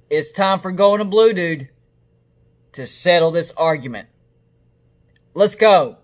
It's time for Gold and Blue, dude, to settle this argument. Let's go.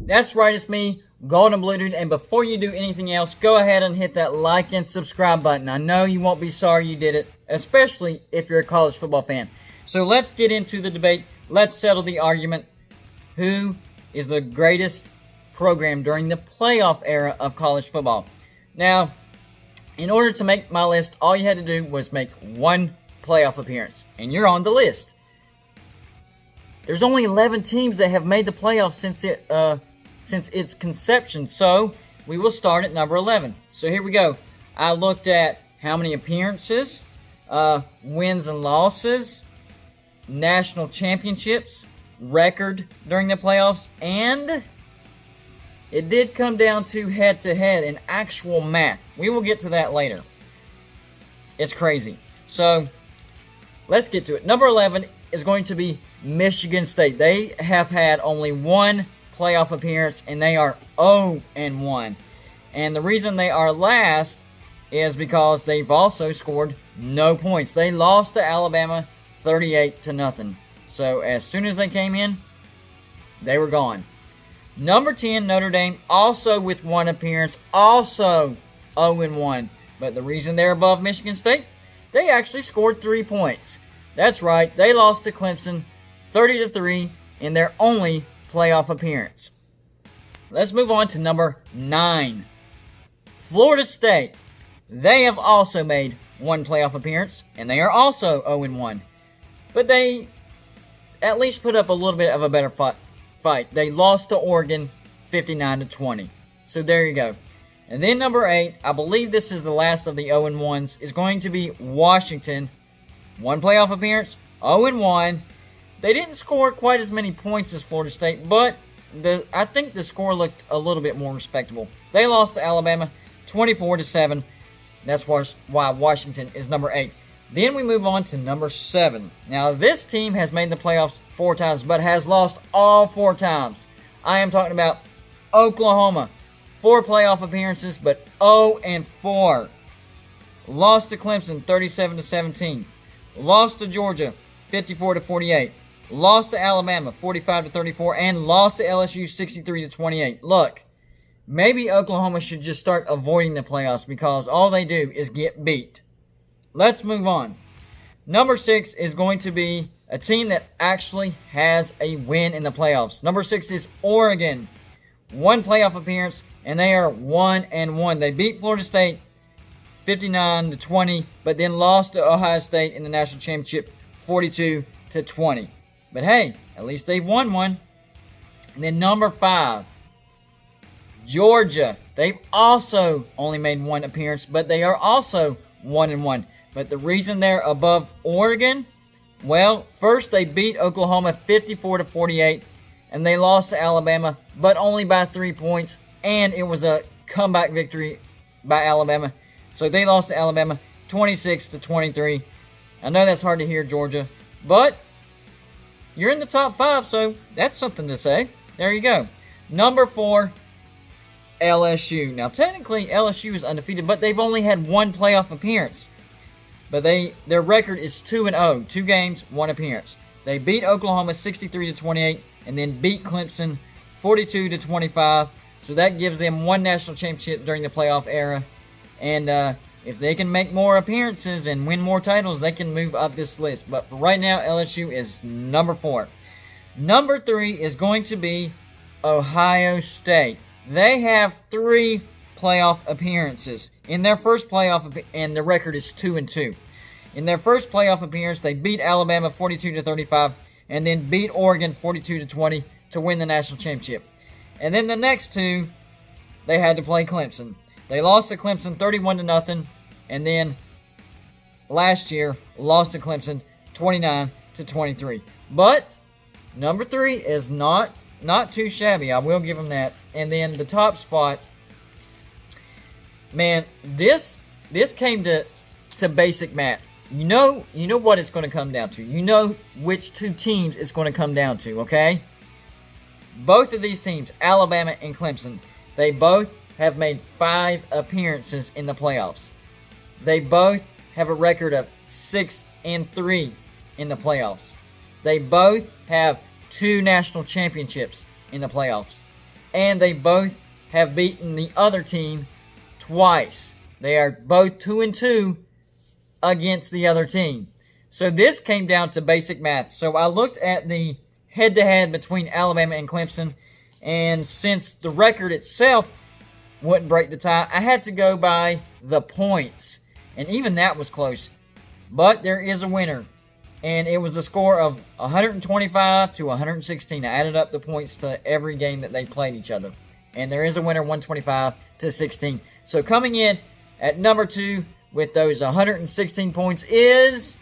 That's right, it's me, Gold and Blue Dude, and before you do anything else, go ahead and hit that like and subscribe button. I know you won't be sorry you did it, especially if you're a college football fan. So let's get into the debate. Let's settle the argument. Who is the greatest program during the playoff era of college football? Now, in order to make my list, all you had to do was make one playoff appearance, and you're on the list. There's only 11 teams that have made the playoffs since its conception, so we will start at number 11. So here we go. I looked at how many appearances, wins and losses, national championships, record during the playoffs, and it did come down to head-to-head in actual math. We will get to that later. It's crazy. So let's get to it. Number 11 is going to be Michigan State. They have had only one playoff appearance, and they are 0-1. And the reason they are last is because they've also scored no points. They lost to Alabama 38-0. So as soon as they came in, they were gone. Number 10, Notre Dame, also with one appearance, also 0-1. But the reason they're above Michigan State, they actually scored 3 points. That's right, they lost to Clemson 30-3 in their only playoff appearance. Let's move on to number 9. Florida State. They have also made one playoff appearance, and they are also 0-1. But they at least put up a little bit of a better fight. They lost to Oregon 59-20. So there you go. And then number 8, I believe this is the last of the 0-1s, is going to be Washington. One playoff appearance, 0-1. They didn't score quite as many points as Florida State, but I think the score looked a little bit more respectable. They lost to Alabama 24-7. That's why Washington is number 8. Then we move on to number 7. Now, this team has made the playoffs 4 times, but has lost all 4 times. I am talking about Oklahoma. 4 playoff appearances, but 0-4. Lost to Clemson 37-17. Lost to Georgia 54-48. Lost to Alabama 45-34, and lost to LSU 63-28. Look, maybe Oklahoma should just start avoiding the playoffs because all they do is get beat. Let's move on. Number 6 is going to be a team that actually has a win in the playoffs. Number 6 is Oregon. One playoff appearance, and they are 1-1. They beat Florida State 59-20, but then lost to Ohio State in the national championship 42-20. But hey, at least they've won one. And then number 5, Georgia. They've also only made one appearance, but they are also 1-1. But the reason they're above Oregon, well, first they beat Oklahoma 54-48, and they lost to Alabama, but only by 3 points, and it was a comeback victory by Alabama. So they lost to Alabama 26-23. I know that's hard to hear, Georgia, but you're in the top 5, so that's something to say. There you go. Number 4, LSU. Now, technically, LSU is undefeated, but they've only had one playoff appearance. But their record is 2-0. 2 games, 1 appearance. They beat Oklahoma 63-28, and then beat Clemson 42-25. So that gives them one national championship during the playoff era. And if they can make more appearances and win more titles, they can move up this list. But for right now, LSU is number 4. Number 3 is going to be Ohio State. They have 3 playoff appearances. In their first playoff, and the record is 2-2. In their first playoff appearance, they beat Alabama 42-35, and then beat Oregon 42-20 to win the national championship. And then the next 2, they had to play Clemson. They lost to Clemson 31-0, and then last year lost to Clemson 29-23. But number 3 is not not too shabby. I will give them that. And then the top spot, man, this came to basic math. You know what it's going to come down to. You know which two teams it's going to come down to, okay? Both of these teams, Alabama and Clemson, they both have made 5 appearances in the playoffs. They both have a record of 6-3 in the playoffs. They both have 2 national championships in the playoffs. And they both have beaten the other team twice. They are both 2-2 against the other team. So this came down to basic math. So I looked at the head-to-head between Alabama and Clemson, and since the record itself wouldn't break the tie, I had to go by the points. And even that was close. But there is a winner. And it was a score of 125 to 116. I added up the points to every game that they played each other. And there is a winner, 125 to 16. So coming in at number 2 with those 116 points is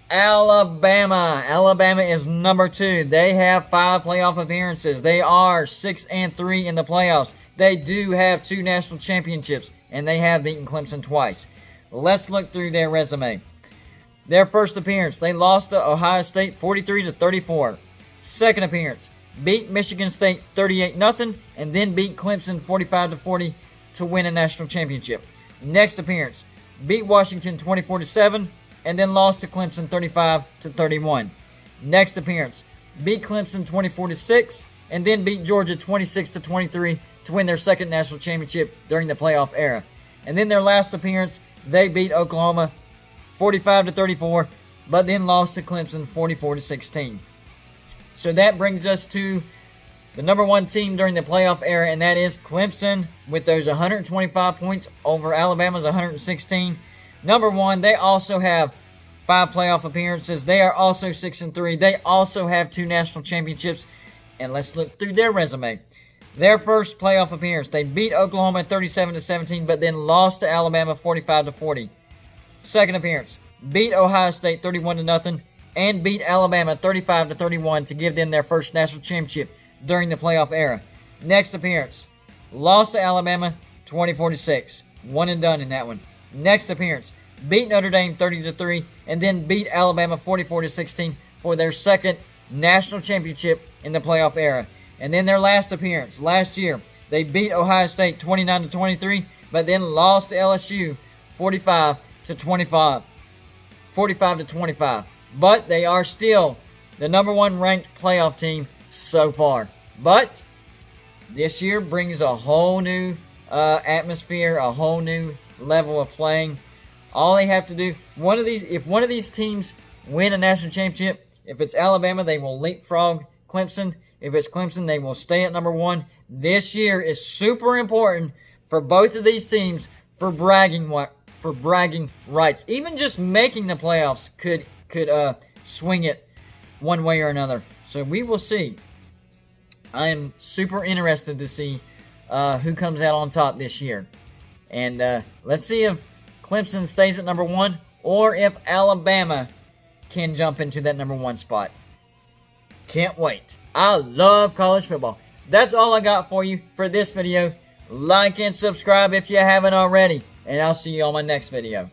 Alabama. Alabama is number 2. They have 5 playoff appearances. They are 6-3 in the playoffs. They do have 2 national championships, and they have beaten Clemson twice. Let's look through their resume. Their first appearance, they lost to Ohio State 43-34. Second appearance, beat Michigan State 38-0, and then beat Clemson 45-40 to win a national championship. Next appearance, beat Washington 24-7, and then lost to Clemson 35-31. Next appearance, beat Clemson 24-6, and then beat Georgia 26-23 to win their second national championship during the playoff era. And then their last appearance, they beat Oklahoma 45-34, but then lost to Clemson 44-16. So that brings us to the number 1 team during the playoff era, and that is Clemson with those 125 points over Alabama's 116. Number 1, they also have 5 playoff appearances. They are also 6-3. They also have 2 national championships. And let's look through their resume. Their first playoff appearance, they beat Oklahoma 37-17, but then lost to Alabama 45-40. Second appearance, beat Ohio State 31-0, and beat Alabama 35-31 to give them their first national championship during the playoff era. Next appearance, lost to Alabama 24-6. One and done in that one. Next appearance, beat Notre Dame 30-3, and then beat Alabama 44-16 for their second national championship in the playoff era. And then their last appearance, last year, they beat Ohio State 29-23, but then lost to LSU 45-25. But they are still the number 1 ranked playoff team so far. But this year brings a whole new atmosphere, a whole new level of playing. All they have to do, if one of these teams win a national championship, if it's Alabama, they will leapfrog Clemson. If it's Clemson, they will stay at number 1. This year is super important for both of these teams for bragging rights. Even just making the playoffs could swing it one way or another. So we will see. I am super interested to see who comes out on top this year. And let's see if Clemson stays at number 1 or if Alabama can jump into that number 1 spot. Can't wait. I love college football. That's all I got for you for this video. Like and subscribe if you haven't already. And I'll see you on my next video.